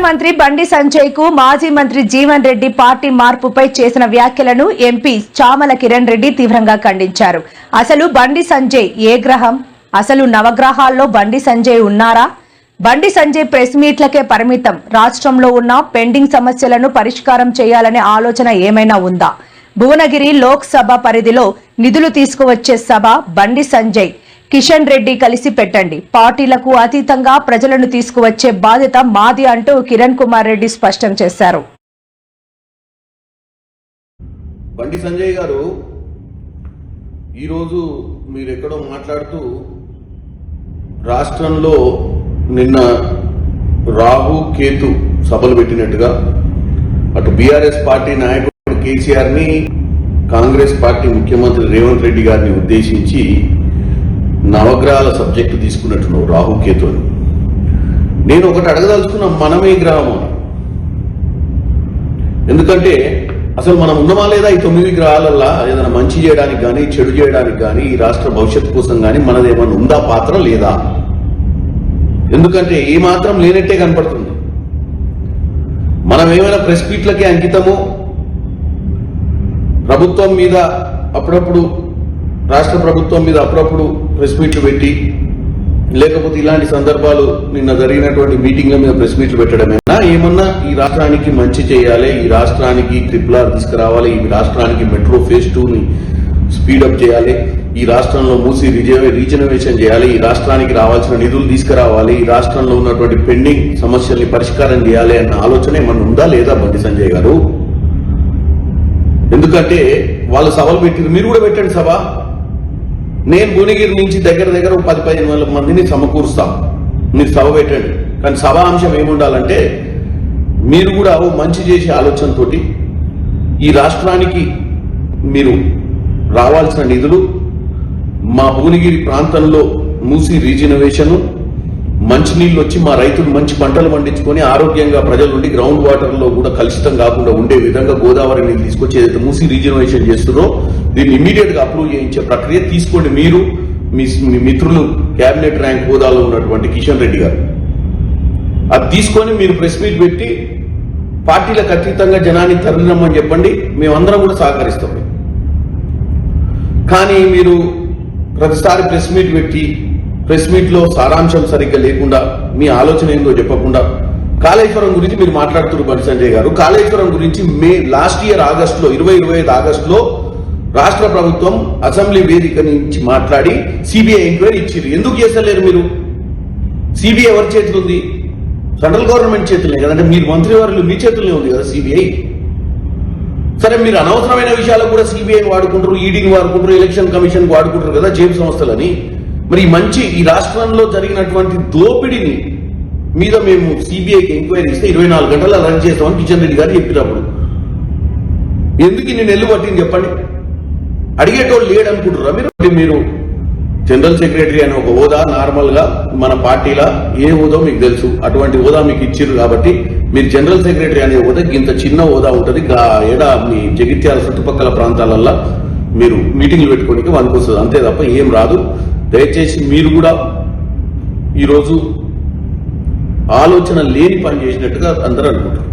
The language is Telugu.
మంత్రి బండి సంజయ్ కు మాజీ మంత్రి జీవన్ రెడ్డి పార్టీ మార్పుపై చేసిన వ్యాఖ్యలను ఎంపీ చామల కిరణ్ రెడ్డి తీవ్రంగా ఖండించారు. అసలు బండి సంజయ్ ఏ గ్రహం? అసలు నవగ్రహాల్లో బండి సంజయ్ ఉన్నారా? బండి సంజయ్ ప్రెస్ మీట్లకే పరిమితం. రాష్ట్రంలో ఉన్న పెండింగ్ సమస్యలను పరిష్కారం చేయాలనే ఆలోచన ఏమైనా ఉందా? భువనగిరి లోక్సభ పరిధిలో నిధులు తీసుకువచ్చే సభ బండి సంజయ్ కిషన్ రెడ్డి కలిసి పెట్టండి. పార్టీలకు అతీతంగా ప్రజలను తీసుకువచ్చే బాధ్యత మాది అంటూ కిరణ్ కుమార్ రెడ్డి స్పష్టం చేశారు. బండి సంజయ్ గారు ఈరోజు మీరు ఎక్కడో మాట్లాడుతూ రాష్ట్రంలో నిన్న రాహు కేతు సభలు పెట్టినట్టుగా అటు బీఆర్ఎస్ పార్టీ నాయకుడు కేసీఆర్ ని కాంగ్రెస్ పార్టీ ముఖ్యమంత్రి రేవంత్ రెడ్డి గారిని ఉద్దేశించి నవగ్రహాల సబ్జెక్టు తీసుకున్నట్టున్నావు రాహుకేతు అని. నేను ఒకటి అడగదలుచుకున్న, మనమే గ్రహము. ఎందుకంటే అసలు మనం ఉన్నామా లేదా ఈ 9 గ్రహాలల్లా ఏదైనా మంచి చేయడానికి కానీ చెడు చేయడానికి కానీ ఈ రాష్ట్ర భవిష్యత్తు కోసం కానీ మనదేమన్నా ఉందా పాత్ర లేదా? ఎందుకంటే ఏ మాత్రం లేనట్టే కనపడుతుంది. మనం ఏమైనా ప్రెస్ మీట్లకే అంకితము, ప్రభుత్వం మీద అప్పుడప్పుడు రాష్ట్ర ప్రభుత్వం మీద అప్పుడప్పుడు ప్రెస్ మీట్లు పెట్టి, లేకపోతే ఇలాంటి సందర్భాలు నిన్న జరిగినటువంటి మీటింగ్ల మీద ప్రెస్ మీట్లు పెట్టడమేనా? ఏమన్నా ఈ రాష్ట్రానికి మంచి చేయాలి, ఈ రాష్ట్రానికి ట్రిపుల్ ఆర్ తీసుకురావాలి, ఈ రాష్ట్రానికి మెట్రో ఫేజ్ 2ని స్పీడప్ చేయాలి, ఈ రాష్ట్రంలో మూసి రీజనరేషన్ చేయాలి, ఈ రాష్ట్రానికి రావాల్సిన నిధులు తీసుకురావాలి, ఈ రాష్ట్రంలో ఉన్నటువంటి పెండింగ్ సమస్యల్ని పరిష్కారం చేయాలి అన్న ఆలోచన ఏమన్నా ఉందా లేదా బండి సంజయ్ గారు? ఎందుకంటే వాళ్ళు సభలు పెట్టారు, మీరు కూడా పెట్టండి సభ. నేను భువనగిరి నుంచి దగ్గర 10-15 మందిని సమకూరుస్తాం, మీరు సభ పెట్టండి. కానీ సభ అంశం ఏముండాలంటే మీరు కూడా మంచి చేసే ఆలోచనతో ఈ రాష్ట్రానికి మీరు రావాల్సిన నిధులు, మా భువనగిరి ప్రాంతంలో మూసి రీజనరేషన్, మంచినీళ్ళు వచ్చి మా రైతులు మంచి పంటలు పండించుకొని ఆరోగ్యంగా ప్రజలు ఉండి గ్రౌండ్ వాటర్ లో కూడా కలుషితం కాకుండా ఉండే విధంగా గోదావరి నీళ్ళు తీసుకొచ్చి ఏదైతే మూసి రీజనరేషన్ చేస్తున్నారో దీన్ని ఇమీడియట్ గా అప్రూవ్ చేయించే ప్రక్రియ తీసుకోండి. మీరు మీ మిత్రులు కేబినెట్ ర్యాంక్ హోదాలో ఉన్నటువంటి కిషన్ రెడ్డి గారు అది తీసుకొని మీరు ప్రెస్ మీట్ పెట్టి పార్టీలకు అతీతంగా జనాన్ని తరలిరమ్మని చెప్పండి, మేమందరం కూడా సహకరిస్తాం. కానీ మీరు ప్రతిసారి ప్రెస్ మీట్ పెట్టి ప్రెస్ మీట్ లో సారాంశం సరిగ్గా లేకుండా, మీ ఆలోచన ఏందో చెప్పకుండా కాళేశ్వరం గురించి మీరు మాట్లాడుతున్నారు బండి సంజయ్ గారు. కాళేశ్వరం గురించి లాస్ట్ ఇయర్ ఆగస్టులో 2025 ఆగస్టులో రాష్ట్ర ప్రభుత్వం అసెంబ్లీ వేదిక నుంచి మాట్లాడి సిబిఐ ఎంక్వైరీ ఇచ్చారు. ఎందుకు చేస్తలేరు మీరు? సిబిఐ ఎవరి చేతులు ఉంది? సెంట్రల్ గవర్నమెంట్ చేతులే కదంటే, మీరు మంత్రివర్యులు మీ చేతుల్లోనే ఉంది కదా సిబిఐ. సరే, మీరు అనవసరమైన విషయాలకు కూడా సిబిఐ వాడుకుంటారు, ఈడీని వాడుకుంటారు, ఎలక్షన్ కమిషన్ వాడుకుంటారు కదా జేబు సంస్థలని. మరి ఈ రాష్ట్రంలో జరిగినటువంటి దోపిడీని మీద మేము సిబిఐకి ఎంక్వైరీ ఇస్తే 24 గంటలు రన్ చేస్తామని కిషన్ రెడ్డి గారు చెప్పినప్పుడు ఎందుకు ఇన్ని నెలలు పట్టింది చెప్పండి? అడిగేటోళ్ళు లేడనుకుంటారా మీరు? మీరు జనరల్ సెక్రటరీ అని ఒక హోదా నార్మల్ గా మన పార్టీలా ఏ హోదా మీకు తెలుసు, అటువంటి హోదా మీకు ఇచ్చిర్రు కాబట్టి మీరు జనరల్ సెక్రటరీ అనే హోదా ఇంత చిన్న హోదా ఉంటుంది. మీ జగిత్యాల చుట్టుపక్కల ప్రాంతాలల్లో మీరు మీటింగ్లు పెట్టుకోవడానికి వానికి వస్తుంది, అంతే తప్ప ఏం రాదు. దయచేసి మీరు కూడా ఈరోజు ఆలోచన లేని పని చేసినట్టుగా అందరూ అనుకుంటారు.